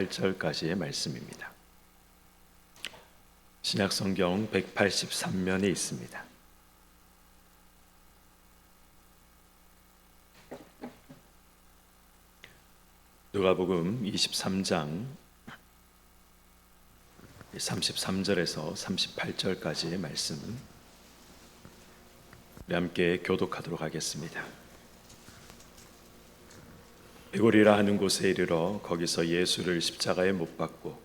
1절까지의 말씀입니다. 신약성경 183면에 있습니다. 누가복음 23장 33절에서 38절까지의 말씀은 우리 함께 교독하도록 하겠습니다. 베골이라 하는 곳에 이르러 거기서 예수를 십자가에 못 박고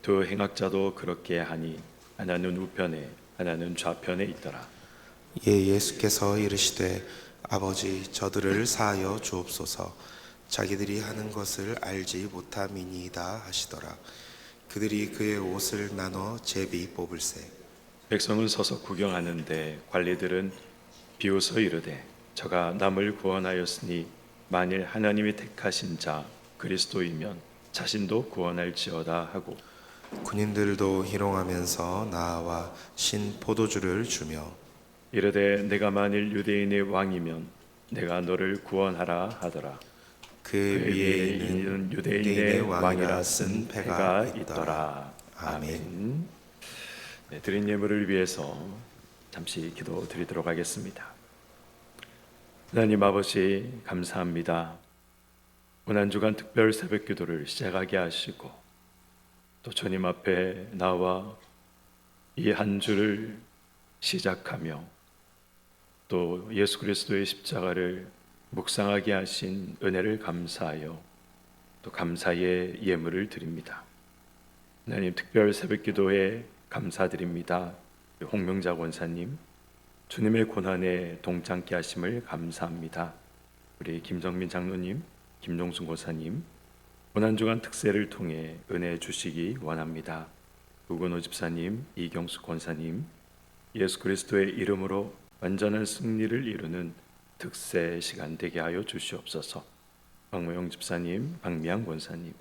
두 행악자도 그렇게 하니 하나는 우편에 하나는 좌편에 있더라. 예수께서 이르시되 아버지 저들을 사하여 주옵소서. 자기들이 하는 것을 알지 못함이니이다 하시더라. 그들이 그의 옷을 나눠 제비 뽑을세. 백성은 서서 구경하는데 관리들은 비웃어 이르되 저가 남을 구원하였으니 만일 하나님이 택하신 자 그리스도이면 자신도 구원할지어다 하고 군인들도 희롱하면서 나와 신 포도주를 주며 이르되 내가 만일 유대인의 왕이면 내가 너를 구원하라 하더라. 그 위에 있는 유대인의 왕이라 쓴 패가 있더라. 아멘. 아멘. 네, 드린 예물을 위해서 잠시 기도드리도록 하겠습니다. 하나님 아버지 감사합니다. 오늘 한 주간 특별 새벽 기도를 시작하게 하시고 또 주님 앞에 나와 이 한 주를 시작하며 또 예수 그리스도의 십자가를 묵상하게 하신 은혜를 감사하여 또 감사의 예물을 드립니다. 하나님 특별 새벽 기도에 감사드립니다. 홍명자 권사님 주님의 고난에 동참케 하심을 감사합니다. 우리 김정민 장로님, 김종순 고사님 고난주간 특세를 통해 은혜 주시기 원합니다. 우건호 집사님, 이경수 권사님 예수 그리스도의 이름으로 완전한 승리를 이루는 특세 시간 되게 하여 주시옵소서. 박모영 집사님, 박미양 권사님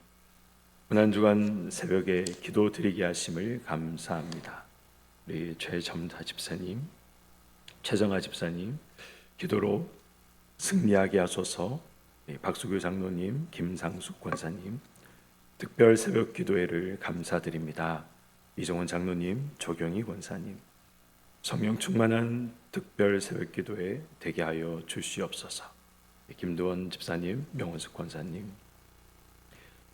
고난주간 새벽에 기도 드리게 하심을 감사합니다. 우리 최점사 집사님, 최정아 집사님 기도로 승리하게 하소서. 박수교 장로님, 김상숙 권사님 특별 새벽 기도회를 감사드립니다. 이종원 장로님, 조경희 권사님 성령 충만한 특별 새벽 기도회 되게 하여 주시옵소서. 김도원 집사님, 명원숙 권사님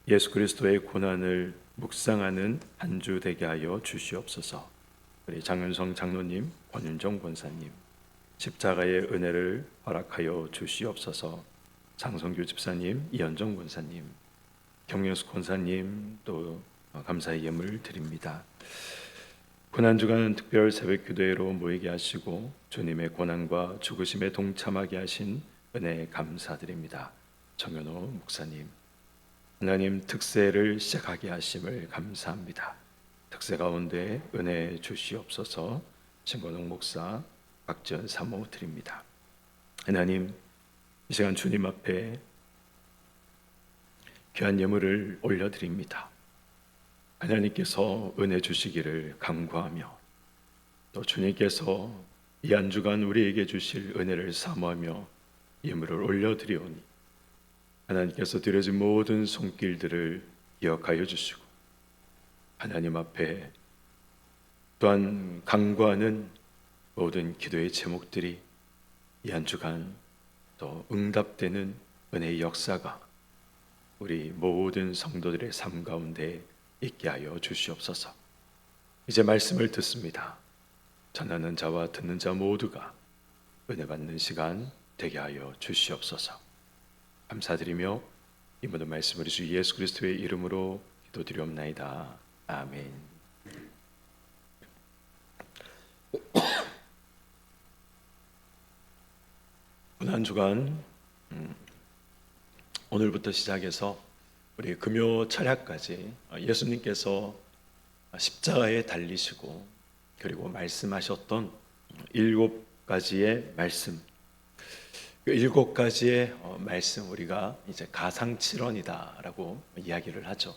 예수 그리스도의 고난을 묵상하는 한 주 되게 하여 주시옵소서. 우리 장윤성 장로님, 권윤정 권사님 십자가의 은혜를 허락하여 주시옵소서. 장성규 집사님, 이현정 권사님, 경영숙 권사님 또 감사의 예물 드립니다. 고난주간 특별 새벽 기도회로 모이게 하시고 주님의 고난과 죽으심에 동참하게 하신 은혜에 감사드립니다. 정현호 목사님, 하나님 특세를 시작하게 하심을 감사합니다. 특세 가운데 은혜 주시옵소서. 신건웅 목사, 박지연 사모 드립니다. 하나님 이 시간 주님 앞에 귀한 예물을 올려드립니다. 하나님께서 은혜 주시기를 간구하며 또 주님께서 이 한 주간 우리에게 주실 은혜를 사모하며 예물을 올려드리오니 하나님께서 드려진 모든 손길들을 기억하여 주시고 하나님 앞에 또한 간구하는 모든 기도의 제목들이 이 한 주간 또 응답되는 은혜의 역사가 우리 모든 성도들의 삶 가운데 있게 하여 주시옵소서. 이제 말씀을 듣습니다. 전하는 자와 듣는 자 모두가 은혜 받는 시간 되게 하여 주시옵소서. 감사드리며 이 모든 말씀을 주 예수 그리스도의 이름으로 기도드리옵나이다. 아멘. 한 주간 오늘부터 시작해서 우리 금요 철야까지 예수님께서 십자가에 달리시고 그리고 말씀하셨던 7가지의 말씀, 그 7가지의 말씀 우리가 이제 가상칠언이다라고 이야기를 하죠.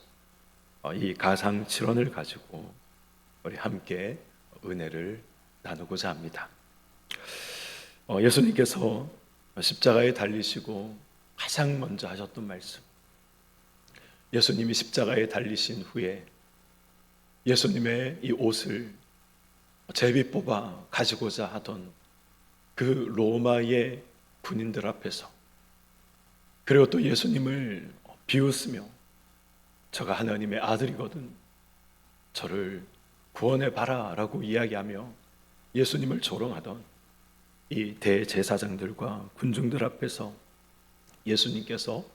이 가상칠언을 가지고 우리 함께 은혜를 나누고자 합니다. 예수님께서 십자가에 달리시고 가장 먼저 하셨던 말씀, 예수님이 십자가에 달리신 후에 예수님의 이 옷을 제비 뽑아 가지고자 하던 그 로마의 군인들 앞에서, 그리고 또 예수님을 비웃으며 저가 하나님의 아들이거든 저를 구원해 봐라 라고 이야기하며 예수님을 조롱하던 이 대제사장들과 군중들 앞에서 예수님께서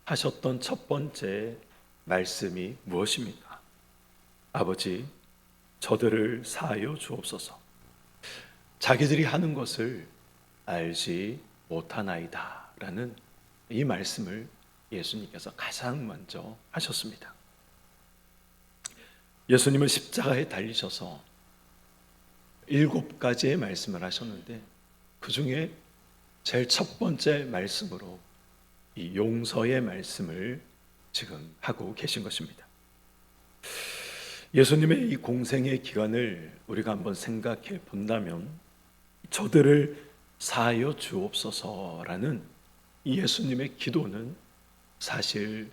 하셨던 첫 번째 말씀이 무엇입니까? 아버지, 저들을 사하여 주옵소서. 자기들이 하는 것을 알지 못하나이다 라는 이 말씀을 예수님께서 가장 먼저 하셨습니다. 예수님은 십자가에 달리셔서 7가지의 말씀을 하셨는데, 그 중에 제일 첫 번째 말씀으로 이 용서의 말씀을 지금 하고 계신 것입니다. 예수님의 이 공생의 기간을 우리가 한번 생각해 본다면, 저들을 사하여 주옵소서라는 이 예수님의 기도는 사실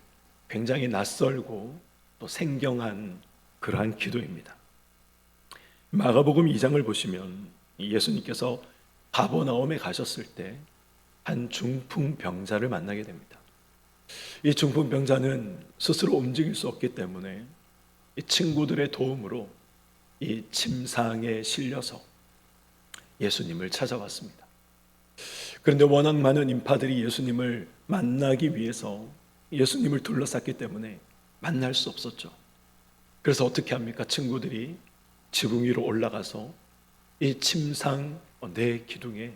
굉장히 낯설고 또 생경한 그러한 기도입니다. 마가복음 2장을 보시면 예수님께서 가버나움에 가셨을 때 한 중풍병자를 만나게 됩니다. 이 중풍병자는 스스로 움직일 수 없기 때문에 이 친구들의 도움으로 이 침상에 실려서 예수님을 찾아왔습니다. 그런데 워낙 많은 인파들이 예수님을 만나기 위해서 예수님을 둘러쌌기 때문에 만날 수 없었죠. 그래서 어떻게 합니까? 친구들이 지붕 위로 올라가서 이 침상 네 기둥에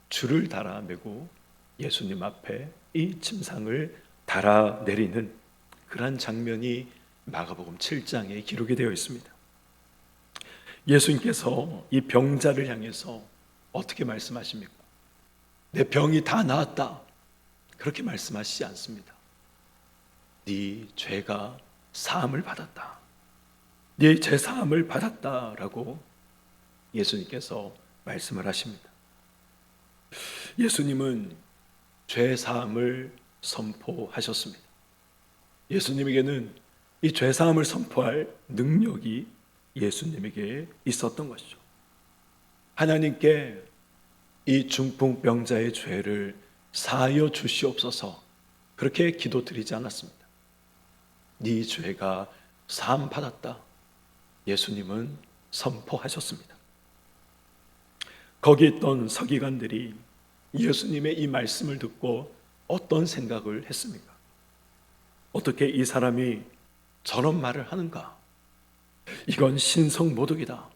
줄을 달아 매고 예수님 앞에 이 침상을 달아 내리는 그러한 장면이 마가복음 7장에 기록이 되어 있습니다. 예수님께서 이 병자를 향해서 어떻게 말씀하십니까? 내 병이 다 나았다, 그렇게 말씀하시지 않습니다. 네 죄가 사함을 받았다, 네 죄 사함을 받았다라고 예수님께서 말씀을 하십니다. 예수님은 죄 사함을 선포하셨습니다. 예수님에게는 이 죄 사함을 선포할 능력이 예수님에게 있었던 것이죠. 하나님께 이 중풍병자의 죄를 사하여 주시옵소서 그렇게 기도드리지 않았습니다. 네 죄가 사함 받았다, 예수님은 선포하셨습니다. 거기 있던 서기관들이 예수님의 이 말씀을 듣고 어떤 생각을 했습니까? 어떻게 이 사람이 저런 말을 하는가? 이건 신성모독이다,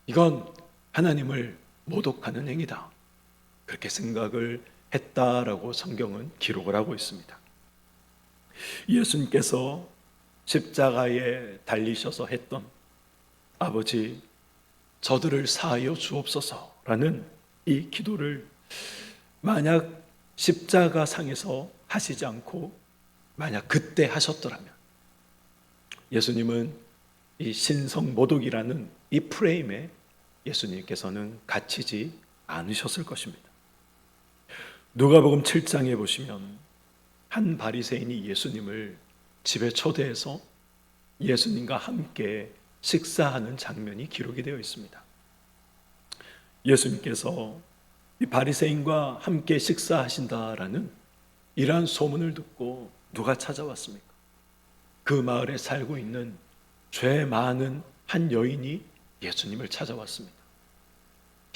이건 하나님을 모독하는 행위다, 그렇게 생각을 했다라고 성경은 기록을 하고 있습니다. 예수님께서 십자가에 달리셔서 했던 아버지, 저들을 사하여 주옵소서라는 이 기도를 만약 십자가 상에서 하시지 않고 만약 그때 하셨더라면 예수님은 이 신성모독이라는 이 프레임에 예수님께서는 갇히지 않으셨을 것입니다. 누가복음 7장에 보시면 한 바리새인이 예수님을 집에 초대해서 예수님과 함께 식사하는 장면이 기록이 되어 있습니다. 예수님께서 이 바리새인과 함께 식사하신다라는 이러한 소문을 듣고 누가 찾아왔습니까? 그 마을에 살고 있는 죄 많은 한 여인이 예수님을 찾아왔습니다.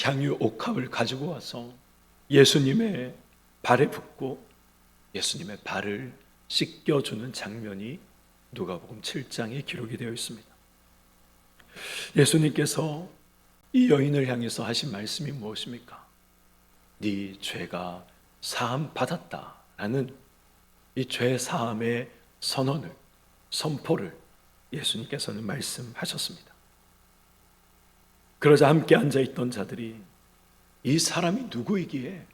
향유 옥합을 가지고 와서 예수님의 발에 붓고 예수님의 발을 씻겨주는 장면이 누가복음 7장에 기록이 되어 있습니다. 예수님께서 이 여인을 향해서 하신 말씀이 무엇입니까? 네 죄가 사함 받았다라는 이 죄 사함의 선언을, 선포를 예수님께서는 말씀하셨습니다. 그러자 함께 앉아있던 자들이 이 사람이 누구이기에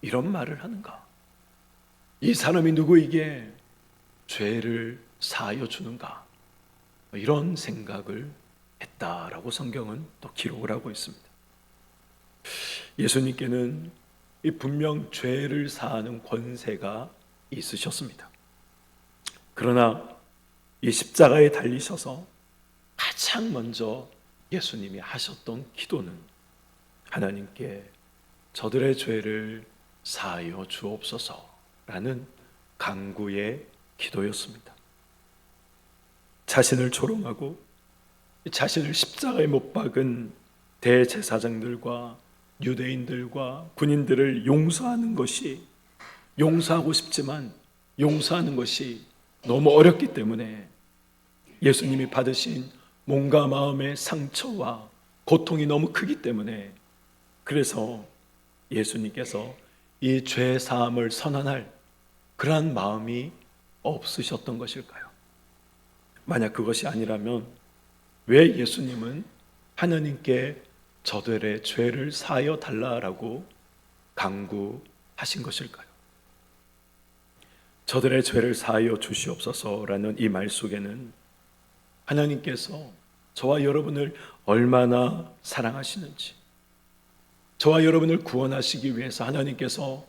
이런 말을 하는가? 이 사람이 누구이기에 죄를 사하여 주는가? 이런 생각을 했다라고 성경은 또 기록을 하고 있습니다. 예수님께는 이 분명 죄를 사하는 권세가 있으셨습니다. 그러나 이 십자가에 달리셔서 가장 먼저 예수님이 하셨던 기도는 하나님께 저들의 죄를 사하여 주옵소서라는 간구의 기도였습니다. 자신을 조롱하고 자신을 십자가에 못 박은 대제사장들과 유대인들과 군인들을 용서하고 싶지만 용서하는 것이 너무 어렵기 때문에 예수님이 받으신 몸과 마음의 상처와 고통이 너무 크기 때문에 그래서 예수님께서 이 죄 사함을 선언할 그러한 마음이 없으셨던 것일까요? 만약 그것이 아니라면 왜 예수님은 하나님께 저들의 죄를 사하여 달라라고 간구하신 것일까요? 저들의 죄를 사하여 주시옵소서라는 이 말 속에는 하나님께서 저와 여러분을 얼마나 사랑하시는지, 저와 여러분을 구원하시기 위해서 하나님께서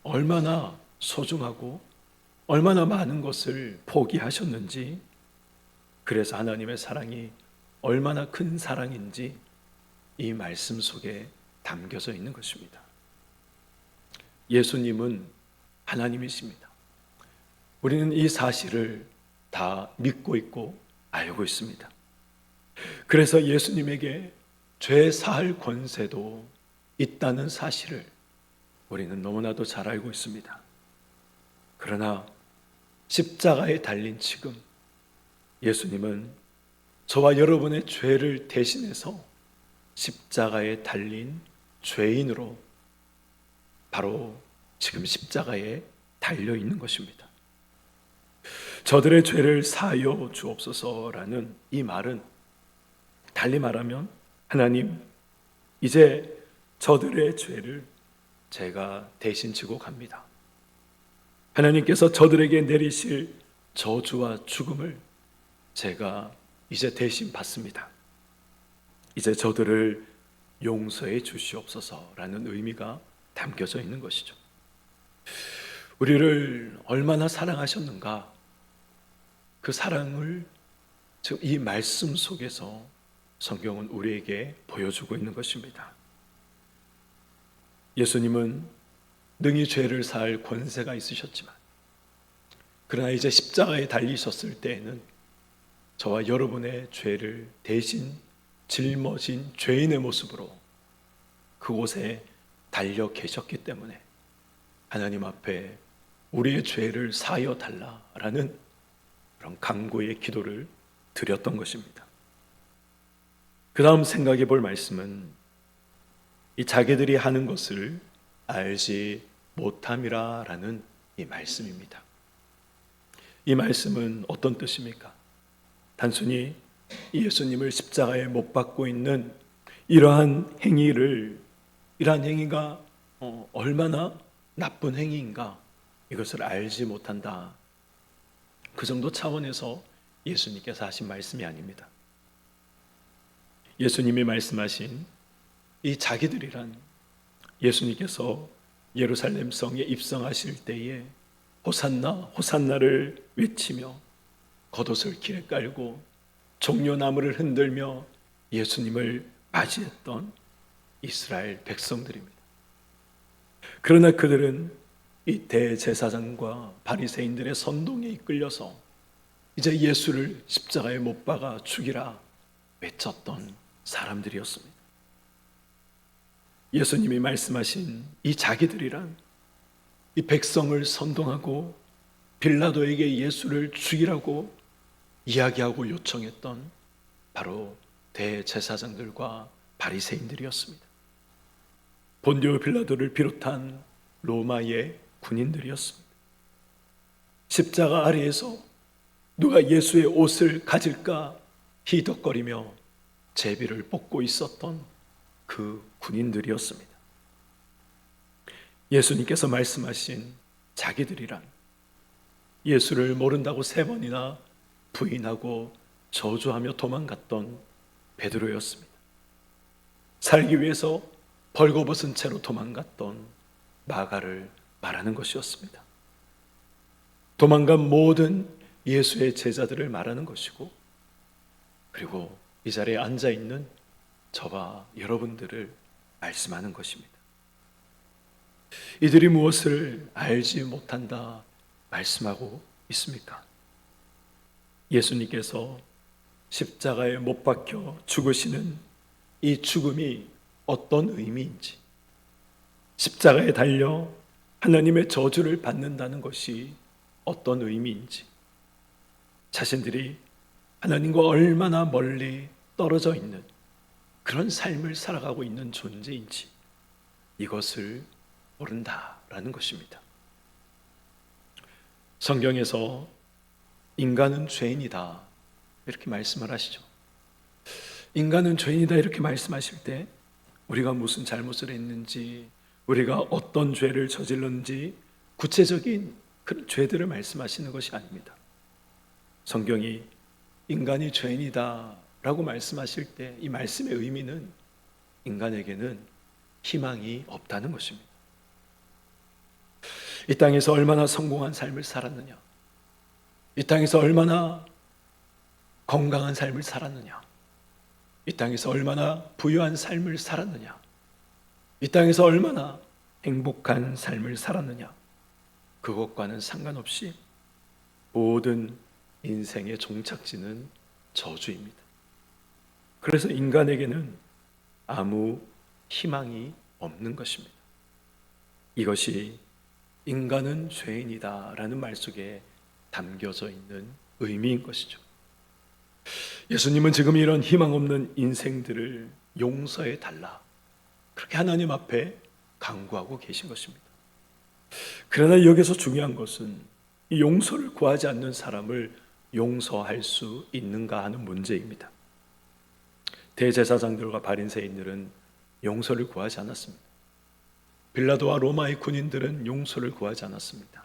얼마나 소중하고 얼마나 많은 것을 포기하셨는지, 그래서 하나님의 사랑이 얼마나 큰 사랑인지 이 말씀 속에 담겨져 있는 것입니다. 예수님은 하나님이십니다. 우리는 이 사실을 다 믿고 있고 알고 있습니다. 그래서 예수님에게 죄 사할 권세도 있다는 사실을 우리는 너무나도 잘 알고 있습니다. 그러나 십자가에 달린 지금 예수님은 저와 여러분의 죄를 대신해서 십자가에 달린 죄인으로 바로 지금 십자가에 달려 있는 것입니다. 저들의 죄를 사하여 주옵소서라는 이 말은 달리 말하면 하나님, 이제 저들의 죄를 제가 대신 지고 갑니다. 하나님께서 저들에게 내리실 저주와 죽음을 제가 이제 대신 받습니다. 이제 저들을 용서해 주시옵소서라는 의미가 담겨져 있는 것이죠. 우리를 얼마나 사랑하셨는가, 그 사랑을 지금 이 말씀 속에서 성경은 우리에게 보여주고 있는 것입니다. 예수님은 능히 죄를 사할 권세가 있으셨지만, 그러나 이제 십자가에 달리셨을 때에는 저와 여러분의 죄를 대신 짊어진 죄인의 모습으로 그곳에 달려 계셨기 때문에 하나님 앞에 우리의 죄를 사하여 달라라는 그런 간구의 기도를 드렸던 것입니다. 그 다음 생각해 볼 말씀은 이 자기들이 하는 것을 알지 못함이라라는 이 말씀입니다. 이 말씀은 어떤 뜻입니까? 단순히 예수님을 십자가에 못 박고 있는 이러한 행위가 얼마나 나쁜 행위인가, 이것을 알지 못한다, 그 정도 차원에서 예수님께서 하신 말씀이 아닙니다. 예수님이 말씀하신 이 자기들이란 예수님께서 예루살렘 성에 입성하실 때에 호산나 호산나를 외치며 겉옷을 길에 깔고 종려나무를 흔들며 예수님을 맞이했던 이스라엘 백성들입니다. 그러나 그들은 이 대제사장과 바리새인들의 선동에 이끌려서 이제 예수를 십자가에 못 박아 죽이라 외쳤던 사람들이었습니다. 예수님이 말씀하신 이 자기들이란 이 백성을 선동하고 빌라도에게 예수를 죽이라고 이야기하고 요청했던 바로 대제사장들과 바리새인들이었습니다. 본디오 빌라도를 비롯한 로마의 군인들이었습니다. 십자가 아래에서 누가 예수의 옷을 가질까 희덕거리며 제비를 뽑고 있었던 그 군인들이었습니다. 예수님께서 말씀하신 자기들이란 예수를 모른다고 3번이나 부인하고 저주하며 도망갔던 베드로였습니다. 살기 위해서 벌거벗은 채로 도망갔던 마가를 말하는 것이었습니다. 도망간 모든 예수의 제자들을 말하는 것이고, 그리고 이 자리에 앉아 있는 저와 여러분들을 말씀하는 것입니다. 이들이 무엇을 알지 못한다 말씀하고 있습니까? 예수님께서 십자가에 못 박혀 죽으시는 이 죽음이 어떤 의미인지, 십자가에 달려 하나님의 저주를 받는다는 것이 어떤 의미인지, 자신들이 하나님과 얼마나 멀리 떨어져 있는 그런 삶을 살아가고 있는 존재인지 이것을 모른다라는 것입니다. 성경에서 인간은 죄인이다 이렇게 말씀을 하시죠. 인간은 죄인이다 이렇게 말씀하실 때 우리가 무슨 잘못을 했는지, 우리가 어떤 죄를 저질렀는지 구체적인 그런 죄들을 말씀하시는 것이 아닙니다. 성경이 인간이 죄인이다 라고 말씀하실 때 이 말씀의 의미는 인간에게는 희망이 없다는 것입니다. 이 땅에서 얼마나 성공한 삶을 살았느냐, 이 땅에서 얼마나 건강한 삶을 살았느냐, 이 땅에서 얼마나 부유한 삶을 살았느냐, 이 땅에서 얼마나 행복한 삶을 살았느냐, 그것과는 상관없이 모든 인생의 종착지는 저주입니다. 그래서 인간에게는 아무 희망이 없는 것입니다. 이것이 인간은 죄인이다 라는 말 속에 담겨져 있는 의미인 것이죠. 예수님은 지금 이런 희망 없는 인생들을 용서해 달라, 그렇게 하나님 앞에 간구하고 계신 것입니다. 그러나 여기서 중요한 것은 이 용서를 구하지 않는 사람을 용서할 수 있는가 하는 문제입니다. 대제사장들과 바리새인들은 용서를 구하지 않았습니다. 빌라도와 로마의 군인들은 용서를 구하지 않았습니다.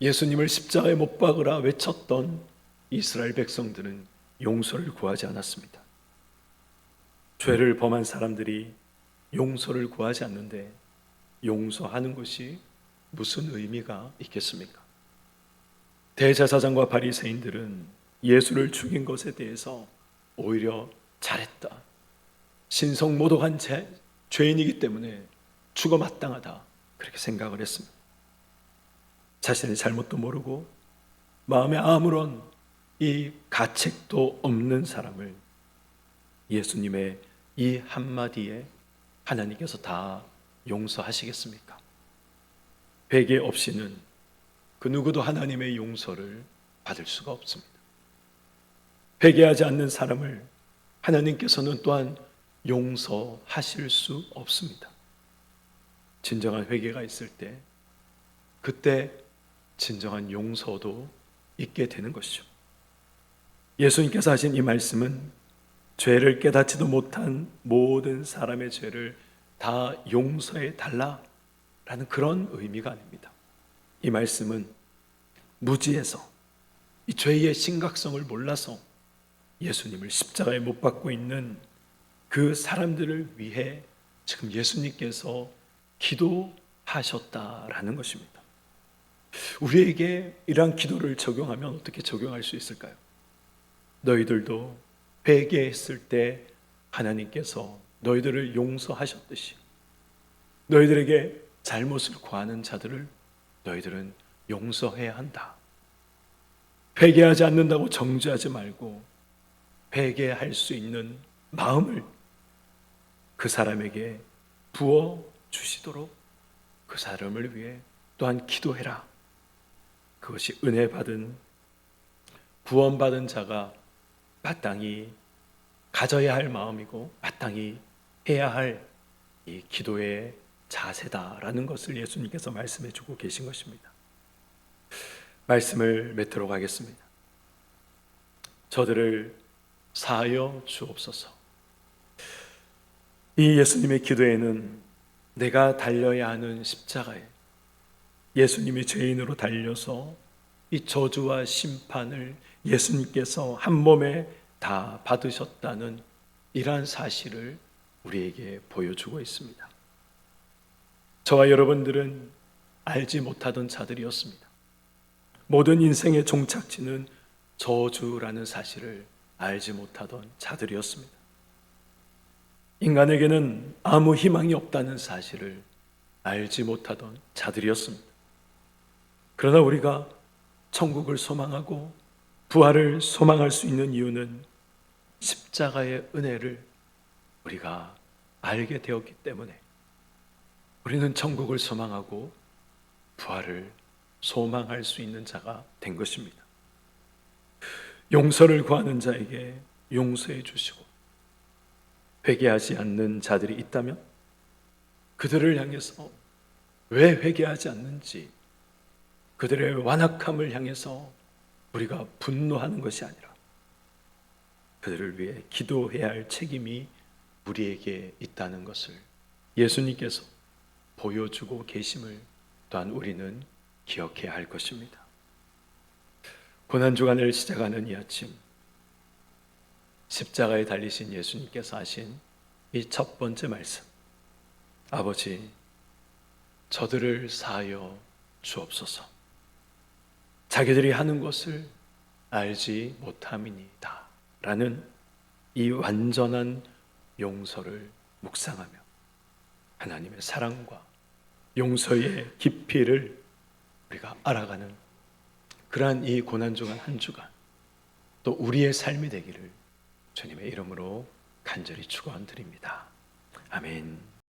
예수님을 십자가에 못 박으라 외쳤던 이스라엘 백성들은 용서를 구하지 않았습니다. 죄를 범한 사람들이 용서를 구하지 않는데 용서하는 것이 무슨 의미가 있겠습니까? 대제사장과 바리새인들은 예수를 죽인 것에 대해서 오히려 잘했다, 신성모독한 죄인이기 때문에 죽어 마땅하다, 그렇게 생각을 했습니다. 자신의 잘못도 모르고 마음에 아무런 이 가책도 없는 사람을 예수님의 이 한마디에 하나님께서 다 용서하시겠습니까? 회개 없이는 그 누구도 하나님의 용서를 받을 수가 없습니다. 회개하지 않는 사람을 하나님께서는 또한 용서하실 수 없습니다. 진정한 회개가 있을 때, 그때 진정한 용서도 있게 되는 것이죠. 예수님께서 하신 이 말씀은 죄를 깨닫지도 못한 모든 사람의 죄를 다 용서해 달라라는 그런 의미가 아닙니다. 이 말씀은 무지해서, 이 죄의 심각성을 몰라서 예수님을 십자가에 못 박고 있는 그 사람들을 위해 지금 예수님께서 기도하셨다라는 것입니다. 우리에게 이러한 기도를 적용하면 어떻게 적용할 수 있을까요? 너희들도 회개했을 때 하나님께서 너희들을 용서하셨듯이 너희들에게 잘못을 구하는 자들을 너희들은 용서해야 한다. 회개하지 않는다고 정죄하지 말고 회개할 수 있는 마음을 그 사람에게 부어 주시도록 그 사람을 위해 또한 기도해라. 그것이 은혜 받은, 구원받은 자가 마땅히 가져야 할 마음이고 마땅히 해야 할 이 기도의 자세다라는 것을 예수님께서 말씀해 주고 계신 것입니다. 말씀을 맺도록 하겠습니다. 저들을 사하여 주옵소서. 이 예수님의 기도에는 내가 달려야 하는 십자가에 예수님이 죄인으로 달려서 이 저주와 심판을 예수님께서 한 몸에 다 받으셨다는 이러한 사실을 우리에게 보여주고 있습니다. 저와 여러분들은 알지 못하던 자들이었습니다. 모든 인생의 종착지는 저주라는 사실을 알지 못하던 자들이었습니다. 인간에게는 아무 희망이 없다는 사실을 알지 못하던 자들이었습니다. 그러나 우리가 천국을 소망하고 부활을 소망할 수 있는 이유는 십자가의 은혜를 우리가 알게 되었기 때문에 우리는 천국을 소망하고 부활을 소망할 수 있는 자가 된 것입니다. 용서를 구하는 자에게 용서해 주시고 회개하지 않는 자들이 있다면 그들을 향해서 왜 회개하지 않는지, 그들의 완악함을 향해서 우리가 분노하는 것이 아니라 그들을 위해 기도해야 할 책임이 우리에게 있다는 것을 예수님께서 보여주고 계심을 또한 우리는 기억해야 할 것입니다. 고난주간을 시작하는 이 아침, 십자가에 달리신 예수님께서 하신 이 첫 번째 말씀, 아버지, 저들을 사하여 주옵소서. 자기들이 하는 것을 알지 못함이니이다 라는 이 완전한 용서를 묵상하며 하나님의 사랑과 용서의 깊이를 우리가 알아가는 그러한 이 고난주간 한 주간, 또 우리의 삶이 되기를 주님의 이름으로 간절히 축원드립니다. 아멘.